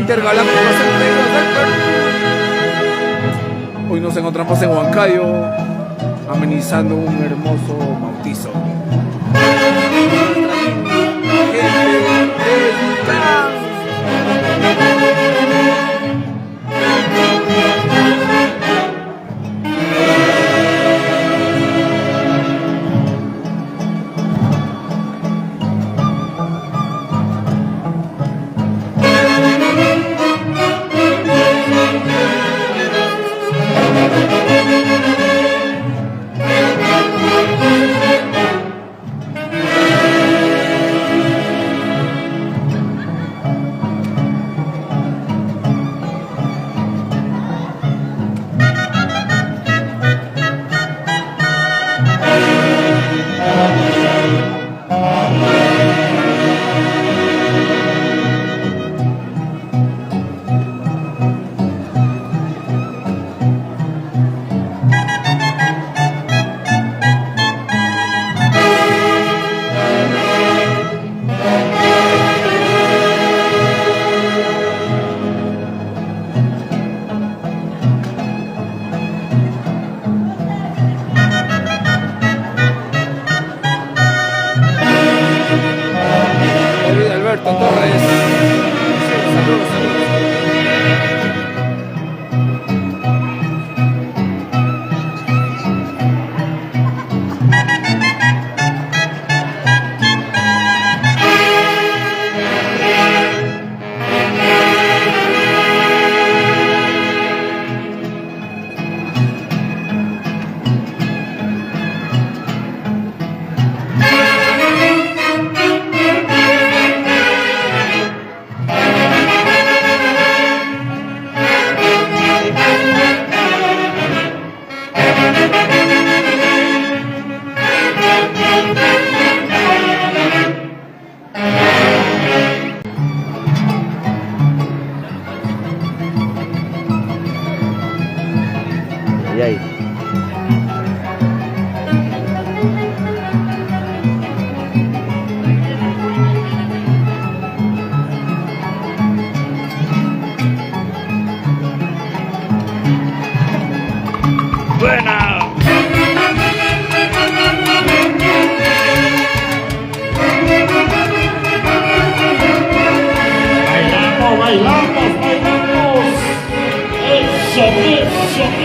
Intergaláctico 62 del Perú. Hoy nos encontramos en Huancayo, amenizando un hermoso bautizo.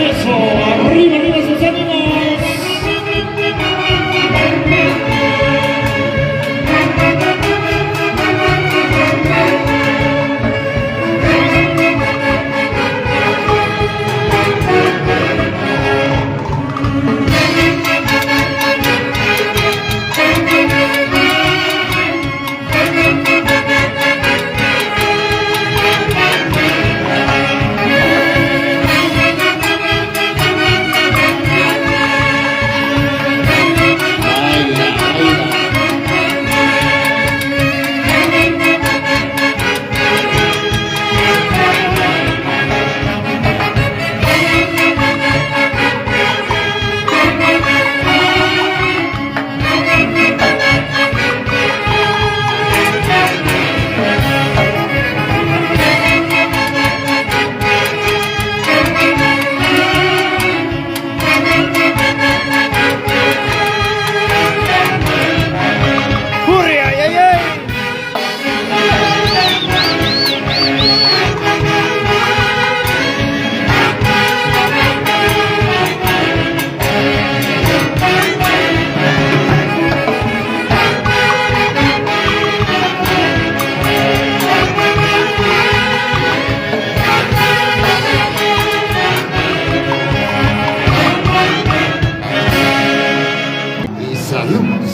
Eso, arriba, arriba sus ánimos.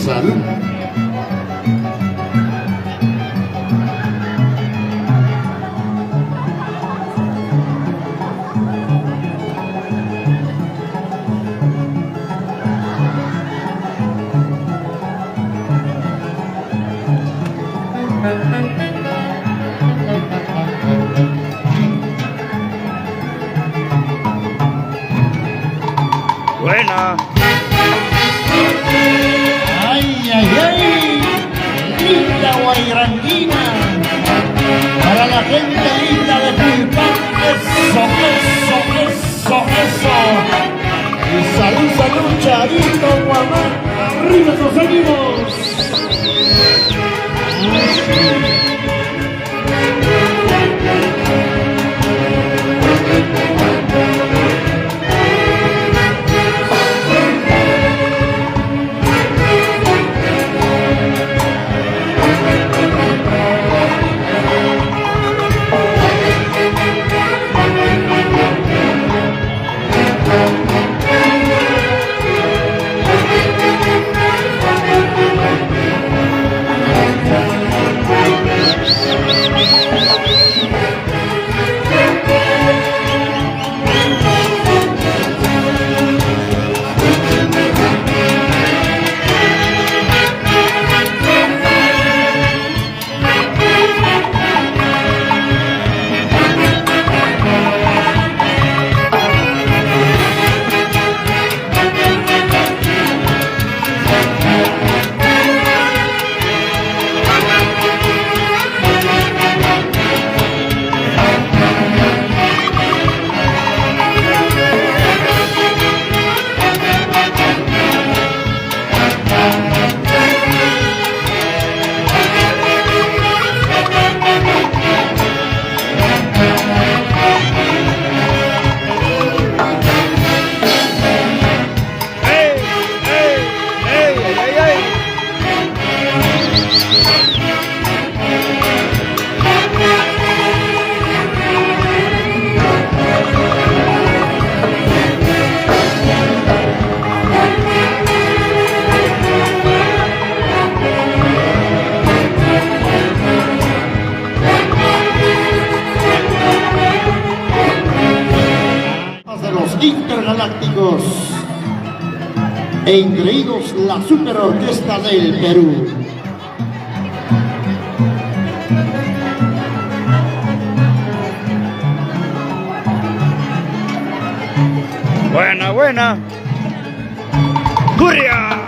Salud. Buena. Ay, ay, ay. Linda Guayrandina. Para la gente linda de arriba esos ánimos. Intergalácticos e increídos la Super Orquesta del Perú. Buena, buena. ¡Curia!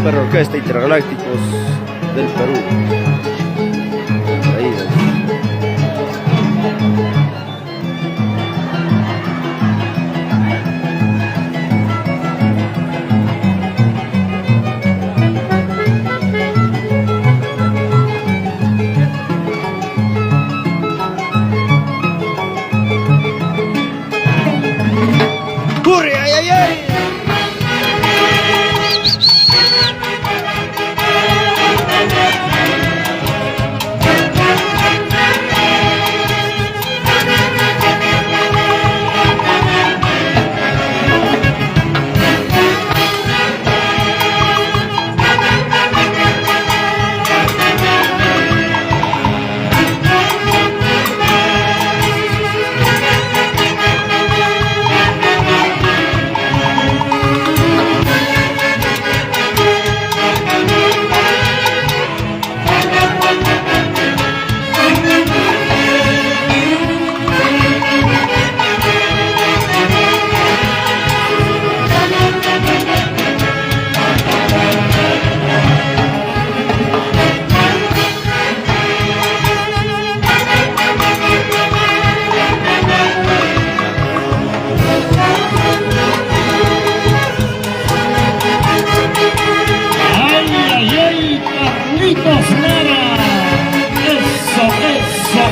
Super Orquesta Intergalácticos del Perú. Traídos. ¡Corre! ¡Ay, ay, ay!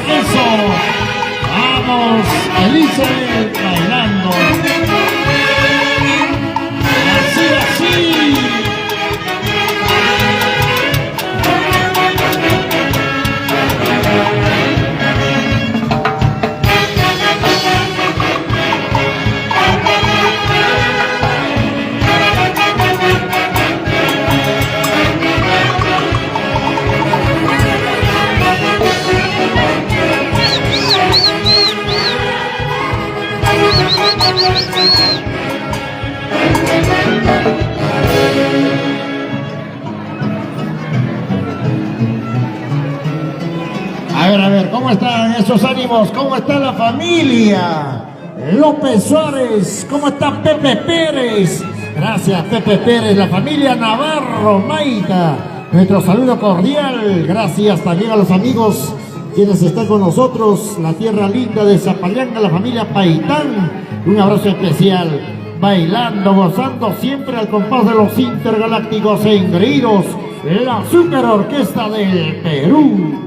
Eso. Vamos, Elizabeth bailando. Así, así. A ver, ¿cómo están esos ánimos? ¿Cómo está la familia? López Suárez, ¿cómo está Pepe Pérez? Gracias, Pepe Pérez, la familia Navarro, Maita. Nuestro saludo cordial, gracias también a los amigos quienes están con nosotros, la tierra linda de Zapallanga, la familia Paitán. Un abrazo especial, bailando, gozando siempre al compás de los intergalácticos e engreídos, la Super Orquesta del Perú.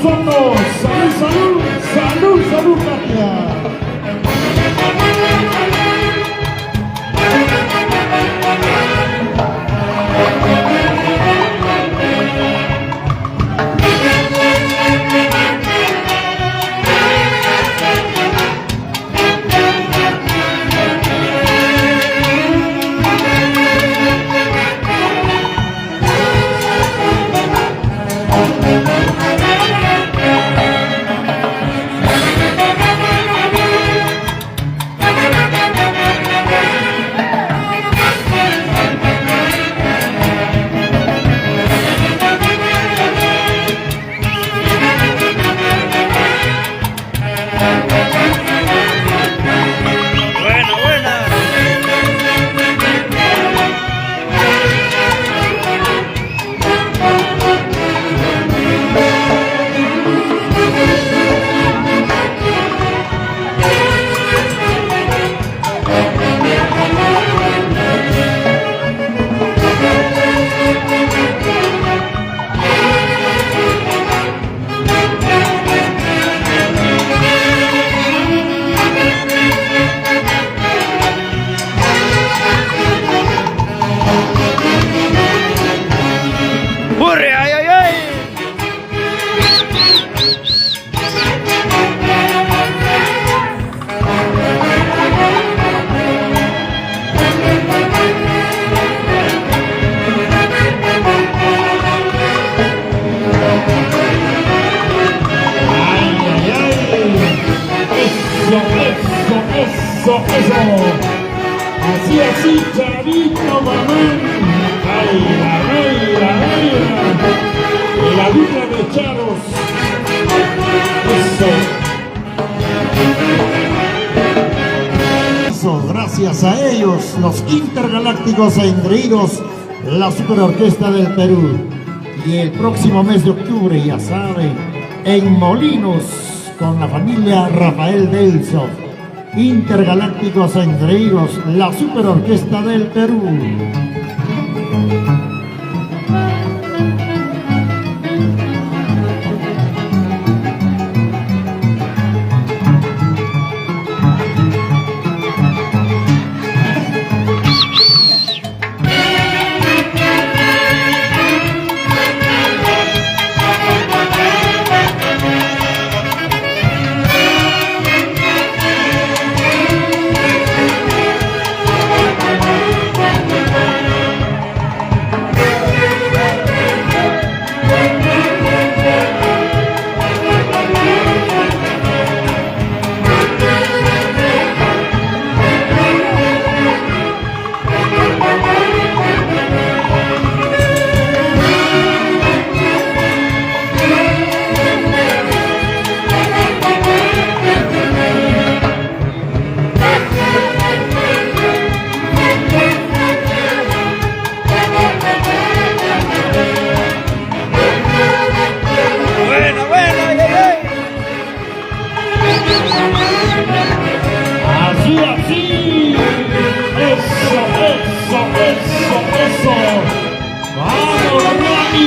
Soto. Salud, salud, salud, salud, Katia. ¡Hurre! ¡Ay, ay, ay! Eso. Así, así, Charito, mamá. Ay, la reina. Y la dupla de Charos. Eso, gracias a ellos, los intergalácticos e engreídos, la Superorquesta del Perú. Y el próximo mes de octubre, ya saben, en Molinos, con la familia Rafael Delso. Intergalácticos e engreídos, la Superorquesta del Perú.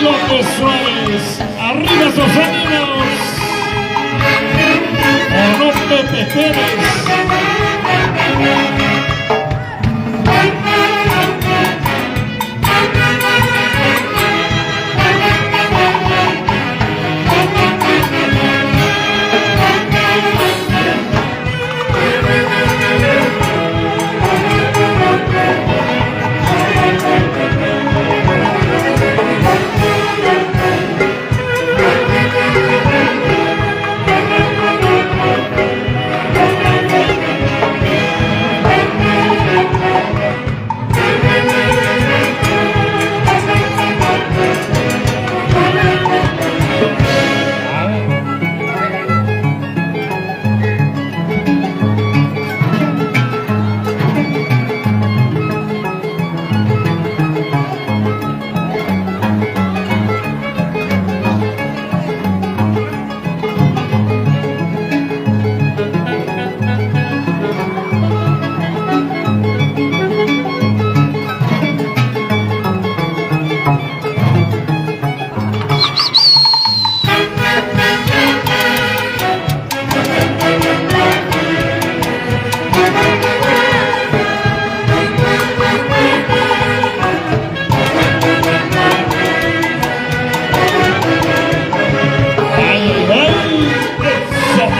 López Suárez, arriba esos ánimos. O no, Pepe Pérez.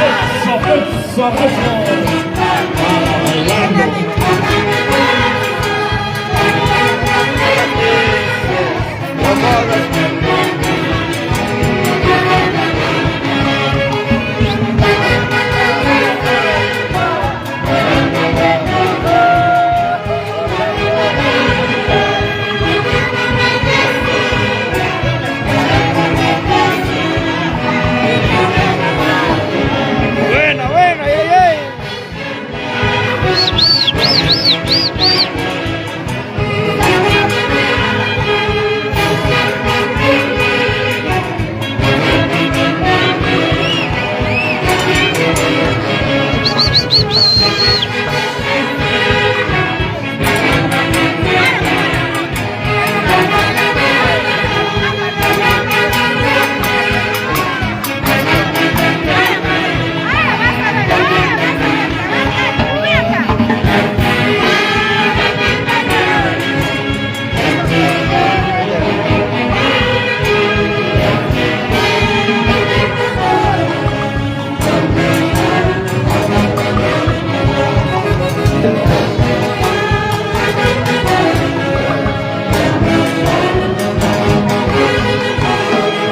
eso, eso. Bailando. Buena, buena, ay, ay.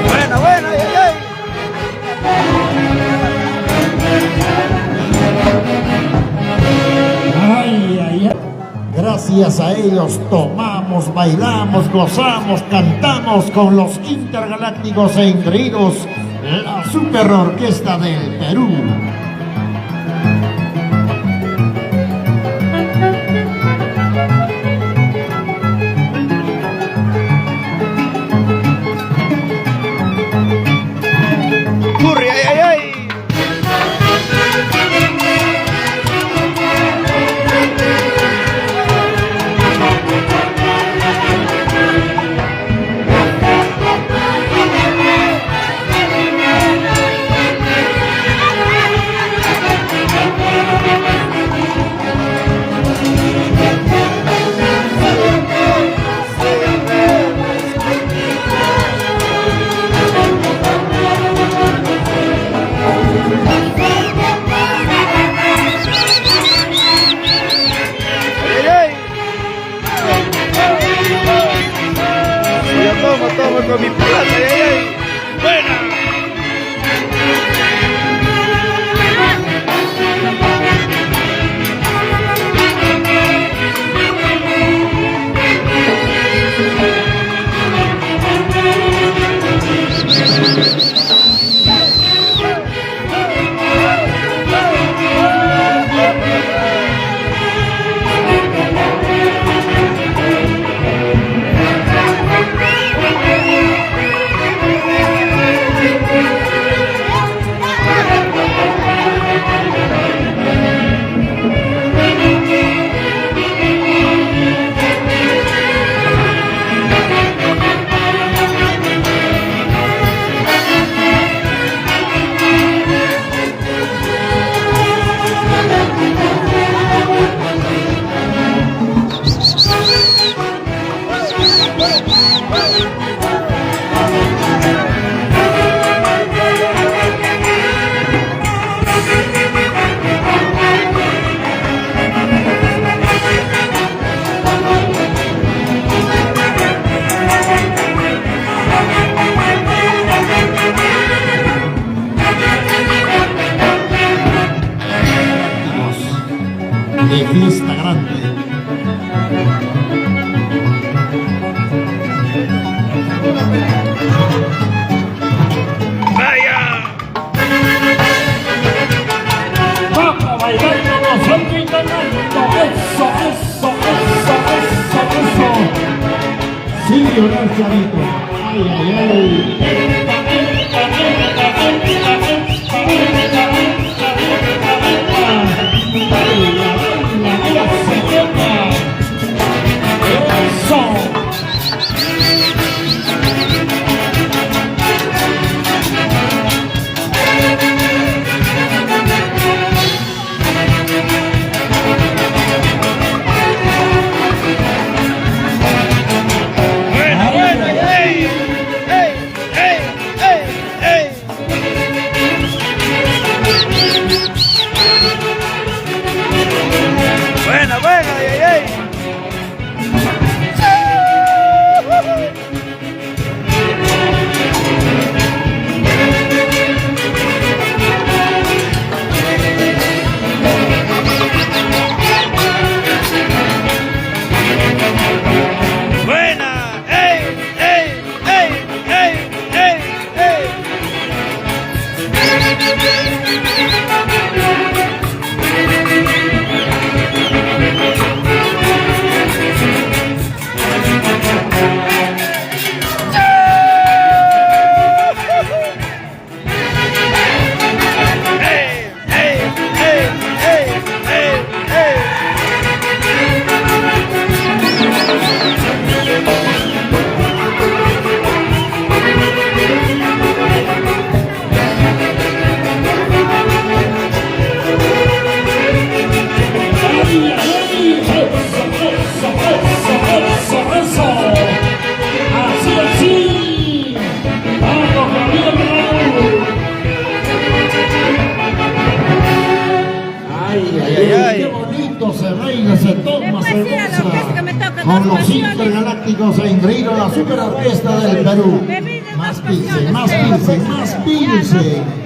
Buena, buena, ay, ay. Ay, ay, ay. Gracias a ellos tomamos, bailamos, gozamos, cantamos con los intergalácticos e increídos, la Super Orquesta del Perú. Curry, ay, ay, ay. Ay, ay. Yo tomo con mi plata, ay, ay. Buena. De fiesta grande. Vaya. Vamos bailando, gozando y ganando. Eso, eso, eso, eso, eso. Sin llorar, Charito. Ay, ay, Buena, buena, ay, ay. Ey, ey. Se toma, se goza con los intergalácticos e increíble la super orquesta del Perú. Más pilsen, más pilsen, más pilsen.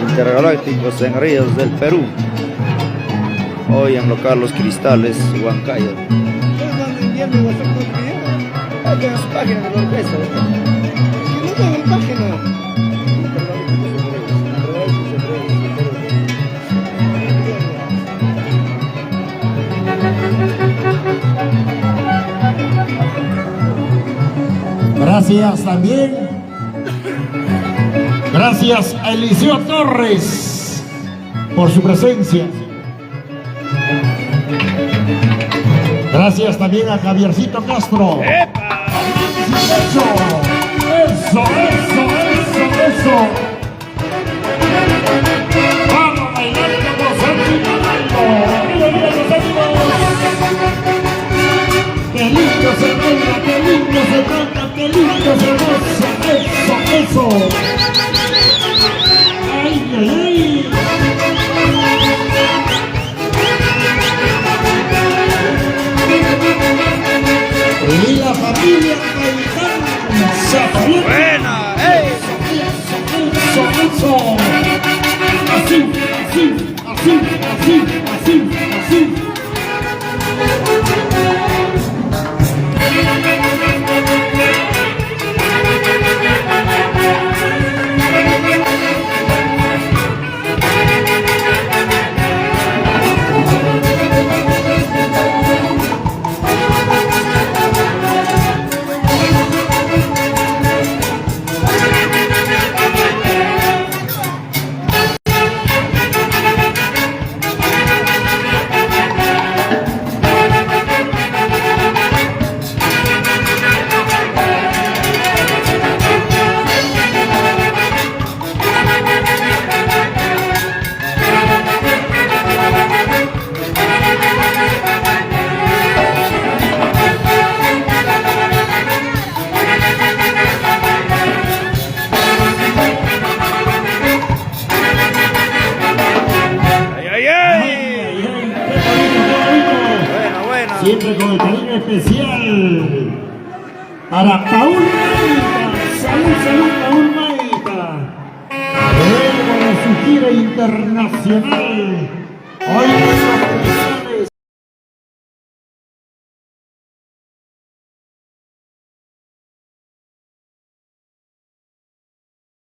Intergalácticos en Ríos del Perú. Hoy en local Los Cristales, Huancayo. Gracias también. Gracias a Eliseo Torres por su presencia. Gracias también a Javiercito Castro. Eso, eso, eso, eso, eso. Vamos bailando, gozando y bailando. ¡Arriba, arriba, los ánimos! ¡Qué lindo se baila, qué lindo se canta, qué lindo se goza! ¡Eso, eso! ¡Ay, ay, ay! Y la familia Gaitán. ¡Buena! Eso, eso. Así, así, así, así, así, así. el cariño especial para Paul Maita. Salud, salud, Paul Maita. Luego de su gira internacional, hoy nuestro